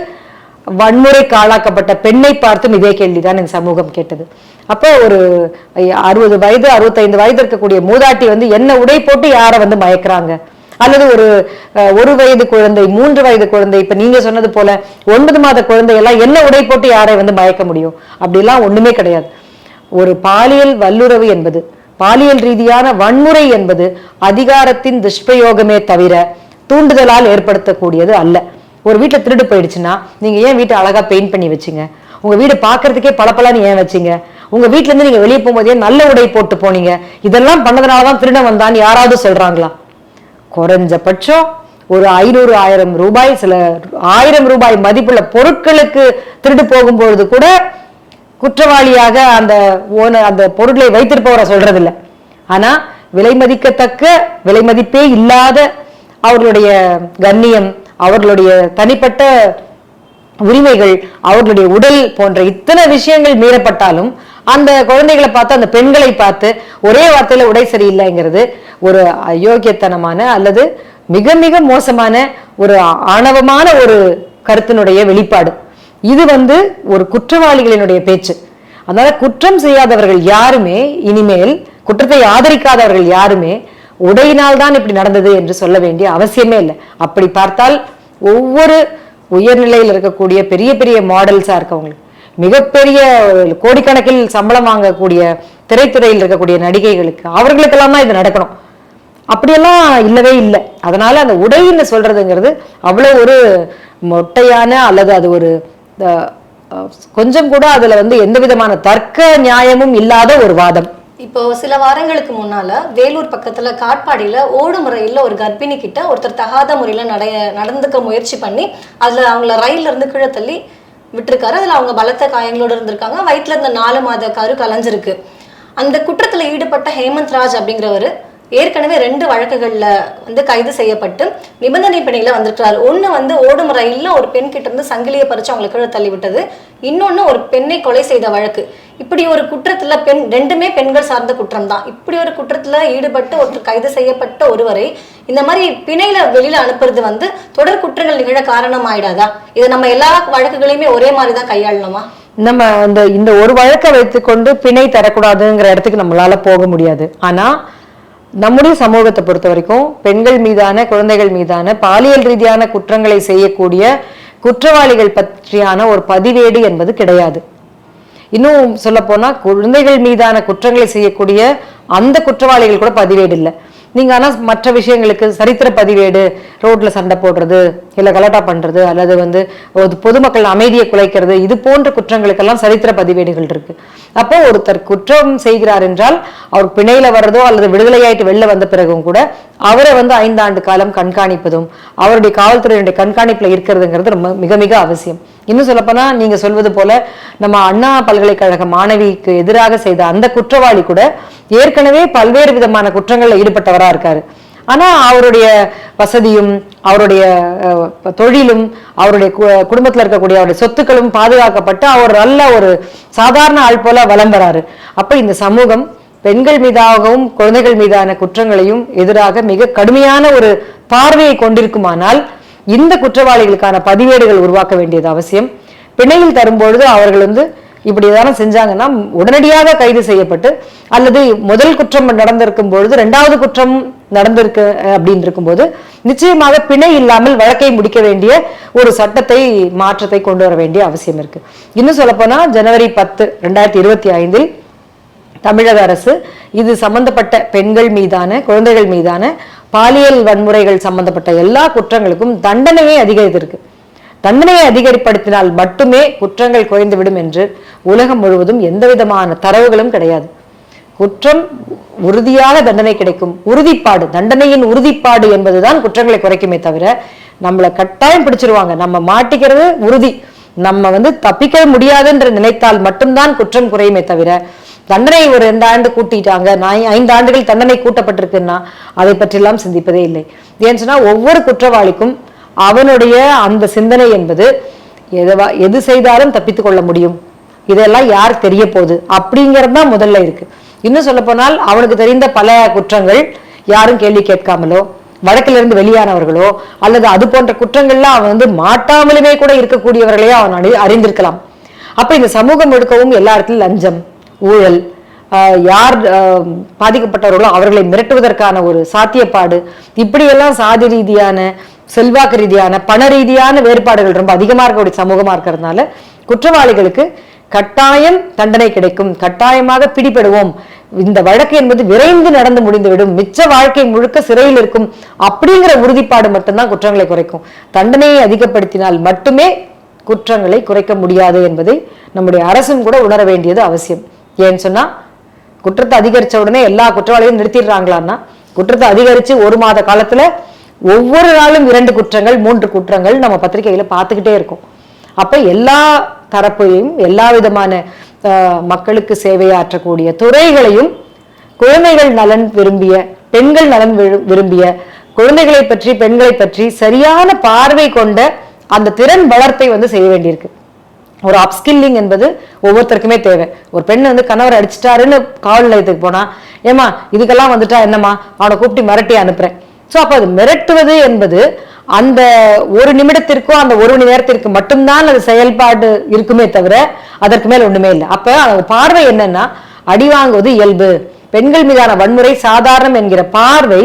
வன்முறைக்கு ஆளாக்கப்பட்ட பெண்ணை பார்த்தும் இதே கேள்விதான் இந்த சமூகம் கேட்டது. அப்போ ஒரு 60 வயது 65 வயது இருக்கக்கூடிய மூதாட்டி என்ன உடை போட்டு யாரை மயக்குறாங்க, அல்லது ஒரு வயது குழந்தை, 3 வயது குழந்தை, இப்ப நீங்க சொன்னது போல 9 மாத குழந்தை எல்லாம் என்ன உடை போட்டு யாரை மயக்க முடியும்? அப்படிலாம் ஒண்ணுமே கிடையாது. ஒரு பாலியல் வல்லுறவு என்பது, பாலியல் ரீதியான வன்முறை என்பது அதிகாரத்தின் துஷ்பிரயோகமே தவிர தூண்டுதலால் ஏற்படுத்தக்கூடியது அல்ல. ஒரு வீட்டுல திருடு போயிடுச்சுன்னா நீங்க ஏன் வீட்டை அழகா பெயிண்ட் பண்ணி வச்சீங்க? உங்க வீடு பாக்குறதுக்கே பளபளன்னு ஏன் வச்சீங்க? உங்க வீட்டுல இருந்து நீங்க வெளியே போகும்போதே நல்ல உடை போட்டு போனீங்க. இதெல்லாம் பண்ணதுனாலதான் திருடன் வந்தான்னு யாராவது சொல்றாங்களா? குறைஞ்சபட்சம் ஒரு 500-1000 ரூபாய், சில 1000 ரூபாய் மதிப்புள்ள பொருட்களுக்கு திருடு போகும்பொழுது கூட குற்றவாளியாக அந்த பொருட்களை வைத்திருப்பவரை சொல்றது இல்லை. ஆனா விலை மதிக்கத்தக்க, விலை மதிப்பே இல்லாத அவர்களுடைய கண்ணியம், அவர்களுடைய தனிப்பட்ட உரிமைகள், அவர்களுடைய உடல் போன்ற இத்தனை விஷயங்கள் மீறப்பட்டாலும் அந்த குழந்தைகளை பார்த்து, அந்த பெண்களை பார்த்து ஒரே வார்த்தையில உடை சரியில்லைங்கிறது ஒரு அயோக்கியத்தனமான அல்லது மிக மிக மோசமான ஒரு ஆணவமான ஒரு கருத்தினுடைய வெளிப்பாடு. இது ஒரு குற்றவாளிகளினுடைய பேச்சு. அதனால குற்றம் செய்யாதவர்கள் யாருமே, இனிமேல் குற்றத்தை ஆதரிக்காதவர்கள் யாருமே உடையினால் தான் இப்படி நடந்தது என்று சொல்ல வேண்டிய அவசியமே இல்லை. அப்படி பார்த்தால் ஒவ்வொரு உயர்நிலையில் இருக்கக்கூடிய பெரிய பெரிய மாடல்ஸா இருக்கவங்களுக்கு, மிகப்பெரிய கோடிக்கணக்கில் சம்பளம் வாங்கக்கூடிய திரைத்துறையில் இருக்கக்கூடிய நடிகைகளுக்கு, அவர்களுக்கெல்லாம் தான் இது நடக்கணும். அப்படியெல்லாம் இல்லவே இல்லை. அதனால அந்த உடைன்னு சொல்றதுங்கிறது அவ்வளவு ஒரு மொட்டையான, அல்லது அது ஒரு கொஞ்சம் கூட அதுல எந்த விதமான தர்க்க நியாயமும் இல்லாத ஒரு வாதம். இப்போ சில வாரங்களுக்கு முன்னால வேலூர் பக்கத்துல காட்பாடியில ஓடும் ரயில்ல ஒரு கர்ப்பிணி கிட்ட ஒருத்தர் தகாத முறையில நடந்துக்க முயற்சி பண்ணி அதுல அவங்கள ரயில்ல இருந்து கீழே தள்ளி விட்டுருக்காரு. அதுல அவங்க பலத்த காயங்களோட இருந்திருக்காங்க. வயிற்றுல இருந்த 4 மாத கரு கலைஞ்சிருக்கு. அந்த குற்றத்துல ஈடுபட்ட ஹேமந்த் ராஜ் அப்படிங்கிறவரு ஏற்கனவே 2 வழக்குகள்ல கைது செய்யப்பட்டு நிபந்தனை பிணையில வந்திருக்கிறார். ஒண்ணு ஓடும் ரயில்ல ஒரு பெண் கிட்ட இருந்து சங்கிலியை பறிச்சு அவங்களை கீழே தள்ளி விட்டது. இன்னொன்னு ஒரு பெண்ணை கொலை செய்த வழக்கு. இப்படி ஒரு குற்றத்துல ரெண்டுமே பெண்கள் சார்ந்த குற்றம் தான். இப்படி ஒரு குற்றத்துல ஈடுபட்டு ஒருத்தர் கைது செய்யப்பட்ட ஒருவரை இந்த மாதிரி பிணையில வெளியில அனுப்புறது தொடர் குற்றங்கள் நிகழ காரணம் ஆயிடாதா? இதை நம்ம எல்லா வழக்குகளையுமே ஒரே மாதிரிதான் கையாளணுமா? நம்ம இந்த ஒரு வழக்கை வைத்துக்கொண்டு பிணை தரக்கூடாதுங்கிற இடத்துக்கு நம்மளால போக முடியாது. ஆனா நம்முடைய சமூகத்தை பொறுத்த வரைக்கும் பெண்கள் மீதான, குழந்தைகள் மீதான பாலியல் ரீதியான குற்றங்களை செய்யக்கூடிய குற்றவாளிகள் பற்றியான ஒரு பதிவேடு என்பது கிடையாது. இன்னும் சொல்ல போனா குழந்தைகள் மீதான குற்றங்களை செய்யக்கூடிய அந்த குற்றவாளிகள் கூட பதிவேடு இல்லை. நீங்க ஆனா மற்ற விஷயங்களுக்கு சரித்திர பதிவேடு, ரோட்ல சண்டை போடுறது, இல்ல கலாட்டா பண்றது, அல்லது பொதுமக்கள் அமைதியை குலைக்கிறது, இது போன்ற குற்றங்களுக்கெல்லாம் சரித்திர பதிவேடுகள் இருக்கு. அப்போ ஒருத்தர் குற்றம் செய்கிறார் என்றால் அவர் பிணையில வர்றதோ அல்லது விடுதலையாயிட்டு வெளில வந்த பிறகும் கூட அவரை 5 ஆண்டு காலம் கண்காணிப்பதும் அவருடைய காவல்துறையினுடைய கண்காணிப்புல இருக்கிறதுங்கிறது ரொம்ப மிக மிக அவசியம். இன்னும் சொல்லப்போனா நீங்க சொல்வது போல நம்ம அண்ணா பல்கலைக்கழக மாணவிக்கு எதிராக செய்த அந்த குற்றவாளி கூட ஏற்கனவே பல்வேறு விதமான குற்றங்கள்ல ஈடுபட்டவரா இருக்காரு. ஆனா அவருடைய வசதியும் அவருடைய தொழிலும் அவருடைய குடும்பத்தில் இருக்கக்கூடிய அவருடைய சொத்துக்களும் பாதுகாக்கப்பட்டு அவர் நல்ல ஒரு சாதாரண ஆள் போல வலம் வராரு. அப்ப இந்த சமூகம் பெண்கள் மீதாகவும் குழந்தைகள் மீதான குற்றங்களையும் எதிராக மிக கடுமையான ஒரு பார்வையை கொண்டிருக்குமானால் இந்த குற்றவாளிகளுக்கான பதிவேடுகள் உருவாக்க வேண்டியது அவசியம். பிணையில் தரும்பொழுது அவர்கள் இப்படி ஏதாவது செஞ்சாங்கன்னா உடனடியாக கைது செய்யப்பட்டு, அல்லது முதல் குற்றம் நடந்திருக்கும் பொழுது இரண்டாவது குற்றம் நடந்திருக்கு அப்படின்னு இருக்கும்போது நிச்சயமாக பிணை இல்லாமல் வழக்கை முடிக்க வேண்டிய ஒரு சட்டத்தை மாற்றத்தை கொண்டு வர வேண்டிய அவசியம் இருக்கு. இன்னும் சொல்ல போனா ஜனவரி 10, 2025 தமிழக அரசு இது சம்பந்தப்பட்ட பெண்கள் மீதான குழந்தைகள் மீதான பாலியல் வன்முறைகள் சம்பந்தப்பட்ட எல்லா குற்றங்களுக்கும் தண்டனையை அதிகரித்திருக்கு. தண்டனையை அதிகரிப்படுத்தினால் மட்டுமே குற்றங்கள் குறைந்துவிடும் என்று உலகம் முழுவதும் எந்த விதமான தரவுகளும் கிடையாது. குற்றம் உறுதியாக தண்டனை கிடைக்கும், உறுதிப்பாடு, தண்டனையின் உறுதிப்பாடு என்பதுதான் குற்றங்களை குறைக்குமே தவிர நம்மளை கட்டாயம் பிடிச்சிருவாங்க, நம்ம மாட்டிக்கிறது உறுதி, நம்ம தப்பிக்க முடியாதுன்ற நினைத்தால் மட்டும்தான் குற்றம் குறையுமே தவிர தண்டனை ஒரு 2 ஆண்டு கூட்டிட்டாங்க, 5 ஆண்டுகள் தண்டனை கூட்டப்பட்டிருக்குன்னா அதை பற்றியெல்லாம் சிந்திப்பதே இல்லை. ஏன்னு சொன்னா ஒவ்வொரு குற்றவாளிக்கும் அவனுடைய அந்த சிந்தனை என்பது எது செய்தாலும் தப்பித்துக் கொள்ள முடியும், இதெல்லாம் யார் தெரிய போகுது அப்படிங்கிறது தான் முதல்ல இருக்கு. இன்னும் சொல்ல போனால் அவனுக்கு தெரிந்த பல குற்றங்கள் யாரும் கேள்வி கேட்காமலோ வழக்கிலிருந்து வெளியானவர்களோ அல்லது அது போன்ற குற்றங்கள்லாம் அவன் மாட்டாமலுமே கூட இருக்கக்கூடியவர்களே அவன் அறிந்திருக்கலாம். அப்ப இந்த சமூகம் எடுக்கவும் எல்லா இடத்துலையும் லஞ்சம், ஊழல், யார் பாதிக்கப்பட்டவர்களோ அவர்களை மிரட்டுவதற்கான ஒரு சாத்தியப்பாடு, இப்படியெல்லாம் சாதி ரீதியான செல்வாக்கு ரீதியான பண ரீதியான வேறுபாடுகள் ரொம்ப அதிகமா இருக்கக்கூடிய சமூகமா இருக்கிறதுனால குற்றவாளிகளுக்கு கட்டாயம் தண்டனை கிடைக்கும், கட்டாயமாக பிடிபடுவோம், இந்த வழக்கு என்பது விரைந்து நடந்து முடிந்துவிடும், மிச்ச வாழ்க்கை முழுக்க சிறையில் இருக்கும் அப்படிங்கிற உறுதிப்பாடு மட்டும்தான் குற்றங்களை குறைக்கும். தண்டனையை அதிகப்படுத்தினால் மட்டுமே குற்றங்களை குறைக்க முடியாது என்பதை நம்முடைய அரசும் கூட உணர வேண்டியது அவசியம். ஏன்னு சொன்னா குற்றத்தை அதிகரிச்ச உடனே எல்லா குற்றவாளியும் நிறுத்திடுறாங்களான்னா, குற்றத்தை அதிகரிச்சு 1 மாத காலத்துல ஒவ்வொரு நாளும் 2 குற்றங்கள் 3 குற்றங்கள் நம்ம பத்திரிகையில பார்த்துக்கிட்டே இருக்கோம். அப்ப எல்லா தரப்பையும் எல்லா விதமான மக்களுக்கு சேவையாற்றக்கூடிய துறைகளையும் குழந்தைகள் நலன் விரும்பிய, பெண்கள் நலன் விரும்பிய, குழந்தைகளை பற்றி பெண்களை பற்றி சரியான பார்வை கொண்ட அந்த திறன் வளர்ப்பை செய்ய வேண்டியிருக்கு. ஒரு அப்ஸ்கில்லிங் என்பது ஒவ்வொருத்தருக்குமே தேவை. ஒரு பெண் கணவர் அடிச்சிட்டாருன்னு காவல் நிலையத்துக்கு போனா, ஏமா இதுக்கெல்லாம் வந்துட்டா என்னம்மா, அவனை கூப்பிட்டு மிரட்டி அனுப்புறேன். சோ அப்ப அது மிரட்டுவது என்பது அந்த 1 நிமிடத்திற்கோ அந்த 1 மணி நேரத்திற்கு மட்டும்தான் அது செயல்பாடு இருக்குமே தவிர அதற்கு மேல ஒண்ணுமே இல்லை. அப்ப அந்த பார்வை என்னன்னா, அடி வாங்குவது இயல்பு, பெண்கள் மீதான வன்முறை சாதாரணம் என்கிற பார்வை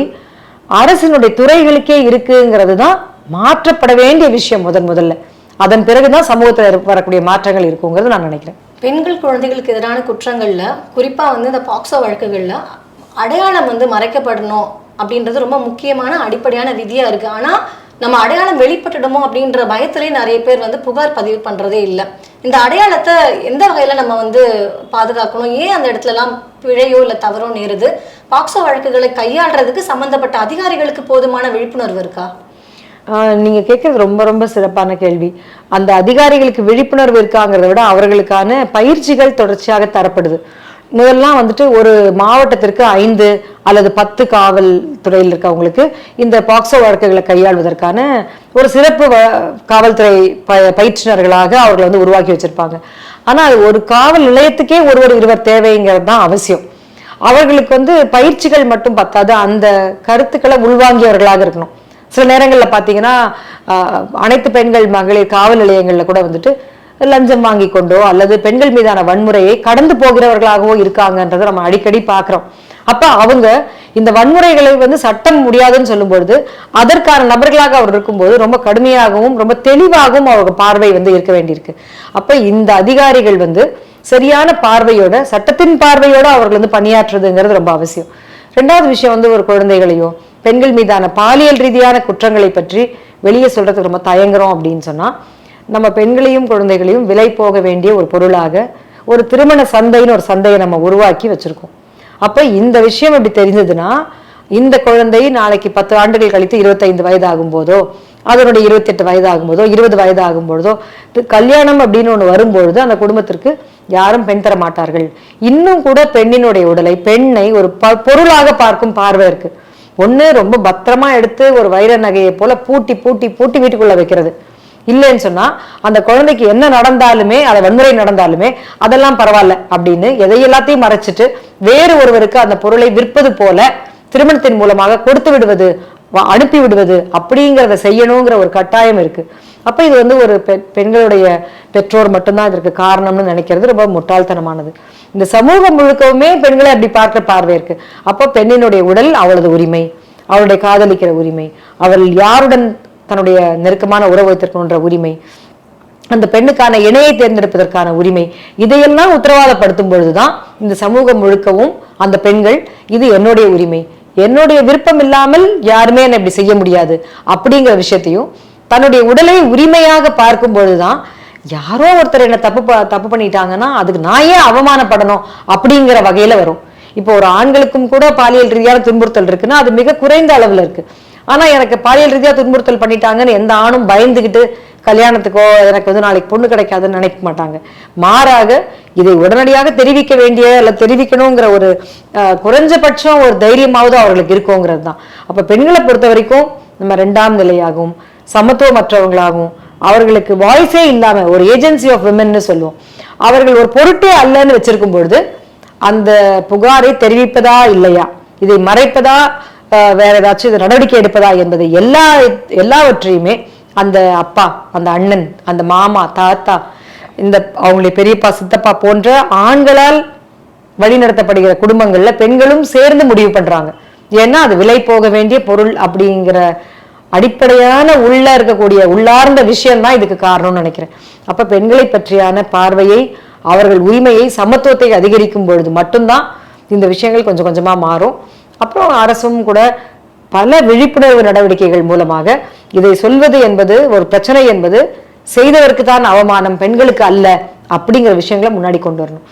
அரசினுடைய துறைகளுக்கே இருக்குங்கிறது தான் மாற்றப்பட வேண்டிய விஷயம் முதல்ல. அதன் பிறகுதான் சமூகத்தில் வரக்கூடிய மாற்றங்கள் இருக்குங்கிறது நான் நினைக்கிறேன். பெண்கள் குழந்தைகளுக்கு எதிரான குற்றங்கள்ல குறிப்பா இந்த பாக்சோ வழக்குகள்ல அடையாளம் மறைக்கப்படணும் அப்படின்றது ரொம்ப முக்கியமான அடிப்படையான விதியா இருக்கு. ஆனா நம்ம அடையாளம் வெளிப்பட்டுடுமோ அப்படின்ற பயத்திலே நிறைய பேர் புகார் பதிவு பண்றதே இல்லை. இந்த அடையாளத்தை எந்த வகையில நம்ம பாதுகாக்கணும், ஏன் அந்த இடத்துல எல்லாம் பிழையோ இல்ல தவறோ நேருது, பாக்சோ வழக்குகளை கையாளுறதுக்கு சம்பந்தப்பட்ட அதிகாரிகளுக்கு போதுமான விழிப்புணர்வு இருக்கா? நீங்க கேட்கறது ரொம்ப ரொம்ப சிறப்பான கேள்வி. அந்த அதிகாரிகளுக்கு விழிப்புணர்வு இருக்காங்கிறத விட அவர்களுக்கான பயிற்சிகள் தொடர்ச்சியாக தரப்படுது. முதல்லாம் ஒரு மாவட்டத்திற்கு 5 அல்லது 10 காவல் துறையில் இருக்கவங்களுக்கு இந்த பாக்சோ வழக்குகளை கையாள்வதற்கான ஒரு சிறப்பு காவல்துறை பயிற்றுனர்களாக அவர்களை உருவாக்கி வச்சிருப்பாங்க. ஆனா அது ஒரு காவல் நிலையத்துக்கே 1-2 தேவைங்கிறது தான் அவசியம். அவர்களுக்கு பயிற்சிகள் மட்டும் பத்தாது, அந்த கருத்துக்களை உள்வாங்கியவர்களாக இருக்கணும். சில நேரங்கள்ல பாத்தீங்கன்னா அனைத்து பெண்கள் மகளிர் காவல் நிலையங்கள்ல கூட லஞ்சம் வாங்கி கொண்டோ அல்லது பெண்கள் மீதான வன்முறையை கடந்து போகிறவர்களாகவோ இருக்காங்கன்றதை நம்ம அடிக்கடி பாக்குறோம். அப்ப அவங்க இந்த வன்முறைகளை சட்டம் முடியாதுன்னு சொல்லும் பொழுது அதற்கான நபர்களாக அவர் இருக்கும்போது ரொம்ப கடுமையாகவும் ரொம்ப தெளிவாகவும் அவங்க பார்வை இருக்க வேண்டியிருக்கு. அப்ப இந்த அதிகாரிகள் சரியான பார்வையோட, சட்டத்தின் பார்வையோட அவர்கள் பணியாற்றுறதுங்கிறது ரொம்ப அவசியம். 2வது விஷயம் ஒரு குழந்தைகளையோ பெண்கள் மீதான பாலியல் ரீதியான குற்றங்களை பற்றி வெளியே சொல்றதுக்கு ரொம்ப தயங்குறோம் அப்படின்னு சொன்னா, நம்ம பெண்களையும் குழந்தைகளையும் விலை போக வேண்டிய ஒரு பொருளாக ஒரு திருமண சந்தைன்னு ஒரு சந்தையை நம்ம உருவாக்கி வச்சிருக்கோம். அப்ப இந்த விஷயம் இப்படி தெரிஞ்சதுன்னா, இந்த குழந்தை நாளைக்கு 10 ஆண்டுகள் கழித்து 25 வயது ஆகும் போதோ, அதனுடைய 28 வயது ஆகும்போதோ, 20 வயது ஆகும் பொழுதோ, கல்யாணம் அப்படின்னு ஒண்ணு வரும்பொழுது அந்த குடும்பத்திற்கு யாரும் பெண் தர மாட்டார்கள். இன்னும் கூட பெண்ணினுடைய உடலை, பெண்ணை ஒரு பொருளாக பார்க்கும் பார்வை இருக்கு. ஒண்ணு ரொம்ப பத்திரமா எடுத்து ஒரு வைர நகையை போல பூட்டி பூட்டி பூட்டி வீட்டுக்குள்ள வைக்கிறது. இல்லைன்னு சொன்னா அந்த குழந்தைக்கு என்ன நடந்தாலுமே, அதை வன்முறை நடந்தாலுமே அதெல்லாம் பரவாயில்ல அப்படின்னு எதையெல்லாத்தையும் மறைச்சிட்டு வேறு ஒருவருக்கு அந்த பொருளை விற்பது போல திருமணத்தின் மூலமாக கொடுத்து விடுவது, அனுப்பி விடுவது அப்படிங்கிறத செய்யணுங்கிற ஒரு கட்டாயம் இருக்கு. அப்ப இது வந்து ஒரு பெண்களுடைய பெற்றோர் மட்டும்தான் இதற்கு காரணம்னு நினைக்கிறது ரொம்ப முட்டாள்தனமானது. இந்த சமூகம் முழுக்கவுமே பெண்களை அப்படி பார்க்க பார்வை இருக்கு. அப்போ பெண்ணினுடைய உடல் அவளது உரிமை, அவளுடைய காதலிக்கிற உரிமை, அவள் யாருடன் தன்னுடைய நெருக்கமான உறவு வைத்திருக்கின்ற உரிமை, அந்த பெண்ணுக்கான இணையை தேர்ந்தெடுப்பதற்கான உரிமை, இதையெல்லாம் உத்தரவாதப்படுத்தும் பொழுதுதான் இந்த சமூகம் முழுக்கவும் அந்த பெண்கள் இது என்னுடைய உரிமை, என்னுடைய விருப்பம் இல்லாமல் யாருமே என்னை இப்படி செய்ய முடியாது அப்படிங்கிற விஷயத்தையும் தன்னுடைய உடலை உரிமையாக பார்க்கும் பொழுதுதான் யாரோ ஒருத்தர் என்ன தப்பு பண்ணிட்டாங்கன்னா அதுக்கு நான் ஏன் அவமானப்படணும் அப்படிங்கிற வகையில வரும். இப்போ ஒரு ஆண்களுக்கும் கூட பாலியல் ரீதியான துன்புறுத்தல் இருக்குன்னா அது மிக குறைந்த அளவுல இருக்கு. ஆனா எனக்கு பாலியல் ரீதியா துன்புறுத்தல் பண்ணிட்டாங்கன்னு எந்த ஆணும் பயந்துகிட்டு கல்யாணத்துக்கோ எனக்கு வந்து நாளைக்கு பொண்ணு கிடைக்காதுன்னு நினைக்க மாட்டாங்க. மாறாக இதை உடனடியாக தெரிவிக்க வேண்டிய அல்ல தெரிவிக்கணுங்கிற ஒரு குறைஞ்சபட்சம் ஒரு தைரியமாவது அவர்களுக்கு இருக்குங்கிறது தான். அப்ப பெண்களை பொறுத்த வரைக்கும் நம்ம 2ஆம் நிலையாகவும் சமத்துவமற்றவங்களாகவும் அவர்களுக்கு வாய்ஸே இல்லாம ஒரு ஏஜென்சி ஆஃப் விமென்னு சொல்லுவோம், அவர்கள் ஒரு பொருட்டே அல்லன்னு வச்சிருக்கும் பொழுது அந்த புகாரை தெரிவிப்பதா இல்லையா, இதை மறைப்பதா வேற ஏதாச்சும் இதை நடவடிக்கை எடுப்பதா என்பதை எல்லாவற்றையுமே அந்த அப்பா, அந்த அண்ணன், அந்த மாமா, தாத்தா, இந்த அவங்களுடைய பெரியப்பா, சித்தப்பா போன்ற ஆண்களால் வழிநடத்தப்படுகிற குடும்பங்கள்ல பெண்களும் சேர்ந்து முடிவு பண்றாங்க. ஏன்னா அது விலை போக வேண்டிய பொருள் அப்படிங்கிற அடிப்படையான உள்ள இருக்கக்கூடிய உள்ளார்ந்த விஷயம் தான் இதுக்கு காரணம்னு நினைக்கிறேன். அப்ப பெண்களை பற்றியான பார்வையை, அவர்கள் உரிமையை, சமத்துவத்தை அதிகரிக்கும் பொழுது மட்டும்தான் இந்த விஷயங்கள் கொஞ்சம் கொஞ்சமா மாறும். அப்புறம் அரசும் கூட பல விழிப்புணர்வு நடவடிக்கைகள் மூலமாக இதை சொல்வது என்பது ஒரு பிரச்சனை என்பது செய்தவருக்கு தான் அவமானம், பெண்களுக்கு அல்ல அப்படிங்கிற விஷயங்களை முன்னாடி கொண்டு வரணும்.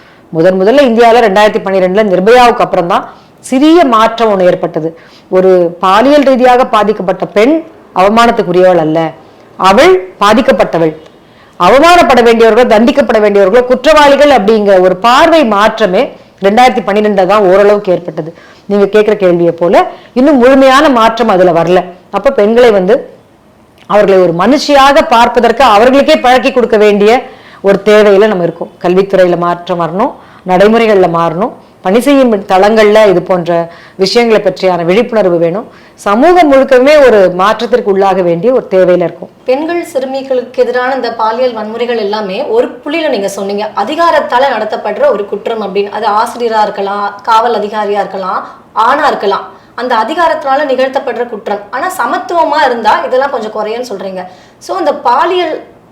முதல்ல இந்தியாவில் 2012 நிர்பயாவுக்கு அப்புறம் தான் சிறிய மாற்றம் ஒன்று ஏற்பட்டது. ஒரு பாலியல் ரீதியாக பாதிக்கப்பட்ட பெண் அவமானத்துக்குரியவள் அல்ல, அவள் பாதிக்கப்பட்டவள். அவமானப்பட வேண்டியவர்கள், தண்டிக்கப்பட வேண்டியவர்களோ குற்றவாளிகள் அப்படிங்கிற ஒரு பார்வை மாற்றமே 2012 தான் ஓரளவுக்கு ஏற்பட்டது. நீங்க கேட்கிற கேள்வியை போல இன்னும் முழுமையான மாற்றம் அதுல வரல. அப்ப பெண்களை வந்து அவர்களை ஒரு மனுஷியாக பார்ப்பதற்கு அவர்களுக்கே பழக்கி கொடுக்க வேண்டிய ஒரு தேவையில நம்ம இருக்கோம். கல்வித்துறையில மாற்றம் வரணும், நடைமுறைகள்ல மாறணும், பணி செய்யும் தளங்கள்ல இது போன்ற விஷயங்களை பற்றியான விழிப்புணர்வு வேணும். சமூகம் முழுக்கவே ஒரு மாற்றத்திற்கு உள்ளாக வேண்டிய ஒரு தேவையில இருக்கும். பெண்கள் சிறுமிகளுக்கு எதிரான இந்த பாலியல் வன்முறைகள் எல்லாமே ஒரு புள்ளியில நீங்க சொன்னீங்க, அதிகாரத்தால நடத்தப்படுற ஒரு குற்றம் அப்படின்னு. அது ஆசிரியரா இருக்கலாம், காவல் அதிகாரியா இருக்கலாம், ஆணா இருக்கலாம், அந்த அதிகாரத்தினால நிகழ்த்தப்படுற குற்றம். ஆனா சமத்துவமா இருந்தா இதெல்லாம் கொஞ்சம் குறையன்னு சொல்றீங்க. சோ இந்த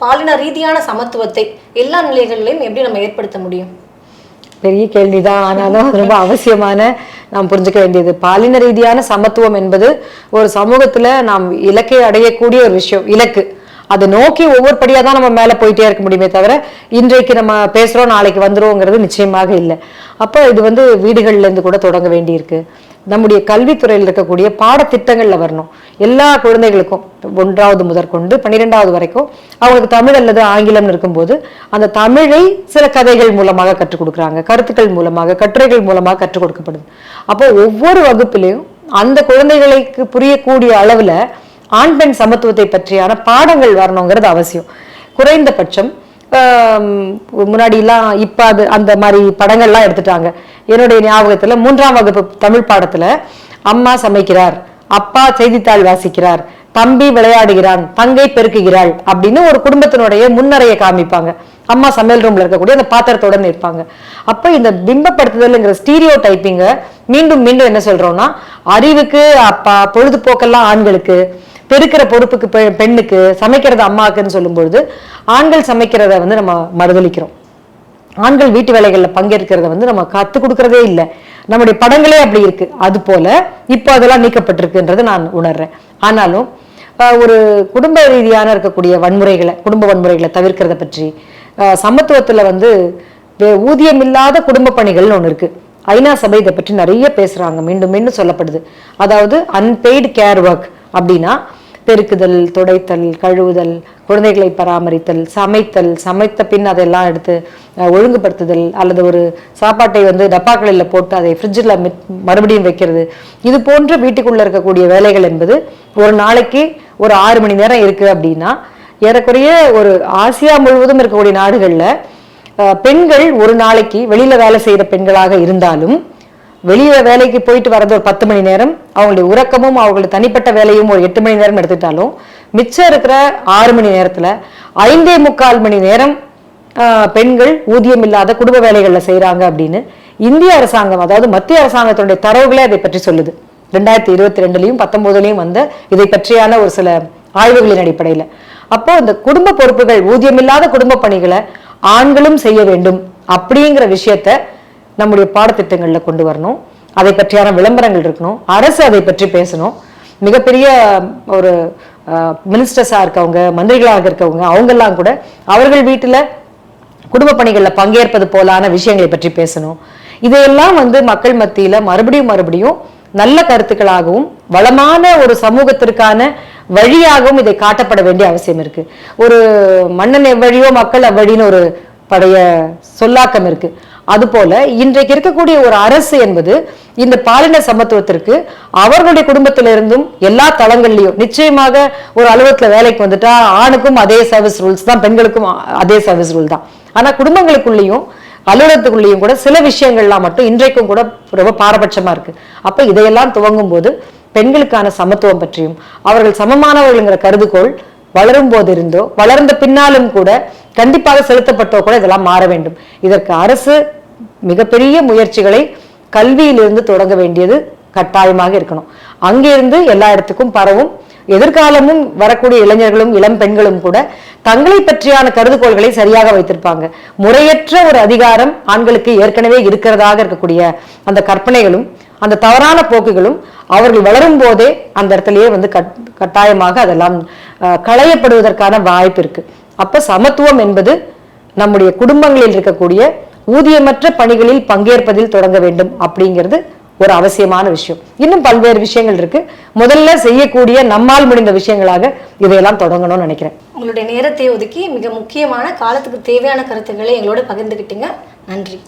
பாலின ரீதியான சமத்துவத்தை எல்லா நிலைகளிலையும் எப்படி நம்ம ஏற்படுத்த முடியும்? பெரிய கேள்விதான், ஆனாலும் ரொம்ப அவசியமான நாம் புரிஞ்சுக்க வேண்டியது. பாலின ரீதியான சமத்துவம் என்பது ஒரு சமூகத்துல நாம் இலக்கை அடையக்கூடிய ஒரு விஷயம், இலக்கு. அதை நோக்கி ஒவ்வொரு படியா தான் நம்ம மேல போயிட்டே இருக்க முடியுமே தவிர இன்றைக்கு நம்ம பேசுறோம் நாளைக்கு வந்துருவோங்கிறது நிச்சயமாக இல்லை. அப்போ இது வந்து வீடுகள்ல இருந்து கூட தொடங்க வேண்டியிருக்கு. நம்முடைய கல்வித்துறையில் இருக்கக்கூடிய பாடத்திட்டங்கள்ல வரணும். எல்லா குழந்தைகளுக்கும் 1வது முதற்கொண்டு 12வது வரைக்கும் அவங்களுக்கு தமிழ் அல்லது ஆங்கிலம் இருக்கும்போது அந்த தமிழை சில கதைகள் மூலமாக கற்றுக் கொடுக்குறாங்க, கருத்துக்கள் மூலமாக, கட்டுரைகள் மூலமாக கற்றுக் கொடுக்கப்படுது. அப்போ ஒவ்வொரு வகுப்பிலையும் அந்த குழந்தைகளுக்கு புரியக்கூடிய அளவுல ஆண் பெண் சமத்துவத்தை பற்றியான பாடங்கள் வரணுங்கிறது அவசியம். குறைந்தபட்சம் முன்னாடிலாம் இப்ப அது அந்த மாதிரி படங்கள்லாம் எடுத்துட்டாங்க. என்னுடைய ஞாபகத்துல 3ஆம் வகுப்பு தமிழ் பாடத்துல அம்மா சமைக்கிறார், அப்பா செய்தித்தாள் வாசிக்கிறார், தம்பி விளையாடுகிறான், தங்கை பெருக்குகிறாள் அப்படின்னு ஒரு குடும்பத்தினுடைய முன்னரையை காமிப்பாங்க. அம்மா சமையல் ரூம்ல இருக்கக்கூடிய அந்த பாத்திரத்தோட இருப்பாங்க. அப்ப இந்த பிம்பப்படுத்துதல்ங்கிற ஸ்டீரியோ டைப்பிங்க மீண்டும் மீண்டும் என்ன சொல்றோம்னா, அறிவுக்கு அப்பா, பொழுதுபோக்கெல்லாம் ஆண்களுக்கு, பெருக்கிற பொறுப்புக்கு பெண்ணுக்கு, சமைக்கிறது அம்மாக்குன்னு சொல்லும்பொழுது ஆண்கள் சமைக்கிறத வந்து நம்ம மறுதளிக்கிறோம். ஆண்கள் வீட்டு வேலைகள்ல பங்கேற்கிறத வந்து நம்ம கத்துக் கொடுக்கறதே இல்லை. நம்முடைய படங்களே அப்படி இருக்கு. அது போல இப்போ அதெல்லாம் நீக்கப்பட்டிருக்குன்றது நான் உணர்றேன். ஆனாலும் ஒரு குடும்ப ரீதியான இருக்கக்கூடிய வன்முறைகளை, குடும்ப வன்முறைகளை தவிர்க்கிறத பற்றி, சமத்துவத்துல வந்து ஊதியம் இல்லாத குடும்ப பணிகள்னு ஒண்ணு இருக்கு. ஐநா சபை இதை பற்றி நிறைய பேசுறாங்க, மீண்டும் மீண்டும் சொல்லப்படுது. அதாவது அன்பெய்டு கேர் ஒர்க் அப்படின்னா பெருக்குதல், துடைத்தல், கழுவுதல், குழந்தைகளை பராமரித்தல், சமைத்தல், சமைத்த பின் அதெல்லாம் எடுத்து ஒழுங்குபடுத்துதல், அல்லது ஒரு சாப்பாட்டை டப்பாக்களில் போட்டு அதை ஃப்ரிட்ஜில் மறுபடியும் வைக்கிறது, இது போன்ற வீட்டுக்குள்ள இருக்கக்கூடிய வேலைகள் என்பது ஒரு நாளைக்கு ஒரு 6 மணி நேரம் இருக்கு அப்படின்னா, ஏறக்குறைய ஒரு ஆசியா முழுவதும் இருக்கக்கூடிய நாடுகளில் பெண்கள் ஒரு நாளைக்கு வெளியில வேலை செய்யற பெண்களாக இருந்தாலும் வெளியில வேலைக்கு போயிட்டு வர்றது ஒரு 10 மணி நேரம், அவங்களுடைய உறக்கமும் அவங்களுடைய தனிப்பட்ட வேலையும் ஒரு 8 மணி நேரம் எடுத்துட்டாலும் மிச்சம் இருக்கிற 6 மணி நேரத்துல 5.25 மணி நேரம் பெண்கள் ஊதியம் இல்லாத குடும்ப வேலைகள்ல செய்யறாங்க அப்படின்னு இந்திய அரசாங்கம், அதாவது மத்திய அரசாங்கத்தினுடைய தரவுகளே அதை பற்றி சொல்லுது. 2022லயும் 19லயும் வந்த இதை பற்றியான ஒரு சில ஆய்வுகளின் அடிப்படையில. அப்போ இந்த குடும்ப பொறுப்புகள், ஊதியமில்லாத குடும்ப பணிகளை ஆண்களும் செய்ய வேண்டும் அப்படிங்கிற விஷயத்த நம்முடைய பாடத்திட்டங்கள்ல கொண்டு வரணும். அதை பற்றியான விளம்பரங்கள் இருக்கணும். அரசு அதை பற்றி பேசணும். மிகப்பெரிய ஒரு மினிஸ்டர்ஸா இருக்கவங்க, மந்திரிகளாக இருக்கவங்க, அவங்கெல்லாம் கூட அவர்கள் வீட்டுல குடும்ப பணிகள்ல பங்கேற்பது போலான விஷயங்களை பற்றி பேசணும். இதையெல்லாம் மக்கள் மத்தியில மறுபடியும் நல்ல கருத்துக்களாகவும் வளமான ஒரு சமூகத்திற்கான வழியாகவும் இதை காட்டப்பட வேண்டிய அவசியம் இருக்கு. ஒரு மன்னன் எவ்வழியோ மக்கள் அவ்வழின்னு ஒரு பழைய சொல்லாக்கம் இருக்கு. அதுபோல இன்றைக்கு இருக்கக்கூடிய ஒரு அரசு என்பது இந்த பாலின சமத்துவத்திற்கு அவர்களுடைய குடும்பத்திலிருந்தும் எல்லா தளங்கள்லயும், நிச்சயமாக ஒரு அலுவலகத்துல வேலைக்கு வந்துட்டா ஆணுக்கும் அதே சர்வீஸ் ரூல்ஸ் தான், பெண்களுக்கும் அதே சர்வீஸ் ரூல் தான். ஆனா குடும்பங்களுக்குள்ளேயும் அலுவலகத்துக்குள்ளேயும் கூட சில விஷயங்கள்லாம் மட்டும் இன்றைக்கும் கூட ரொம்ப பாரபட்சமா இருக்கு. அப்ப இதையெல்லாம் துவங்கும் போது பெண்களுக்கான சமத்துவம் பற்றியும் அவர்கள் சமமானவர்கள்ங்கிற கருதுகோள் வளரும் போது இருந்தோ வளர்ந்த பின்னாலும் கூட கண்டிப்பாக செலுத்தப்பட்டோ கூட இதெல்லாம் மாற வேண்டும். இதற்கு அரசு மிகப்பெரிய முயற்சிகளை கல்வியிலிருந்து தொடங்க வேண்டியது கட்டாயமாக இருக்கணும். அங்கிருந்து எல்லா இடத்துக்கும் பரவும். எதிர்காலமும் வரக்கூடிய இளைஞர்களும் இளம் பெண்களும் கூட தங்களை பற்றியான கருதுகோள்களை சரியாக வைத்திருப்பாங்க. முறையற்ற ஒரு அதிகாரம் ஆண்களுக்கு ஏற்கனவே இருக்கிறதாக இருக்கக்கூடிய அந்த கற்பனைகளும் அந்த தவறான போக்குகளும் அவர்கள் வளரும் போதே அந்த இடத்துலயே கட்டாயமாக அதெல்லாம் களையப்படுவதற்கான வாய்ப்பு இருக்கு. அப்ப சமத்துவம் என்பது நம்முடைய குடும்பங்களில் இருக்கக்கூடிய ஊதியமற்ற பணிகளில் பங்கேற்பதில் தொடங்க வேண்டும் அப்படிங்கிறது ஒரு அவசியமான விஷயம். இன்னும் பல்வேறு விஷயங்கள் இருக்கு. முதல்ல செய்யக்கூடிய நம்மால் முடிந்த விஷயங்களாக இதையெல்லாம் தொடங்கணும்னு நினைக்கிறேன். உங்களுடைய நேரத்தை ஒதுக்கி மிக முக்கியமான காலத்துக்கு தேவையான கருத்துக்களை எங்களோட பகிர்ந்துக்கிட்டீங்க. நன்றி.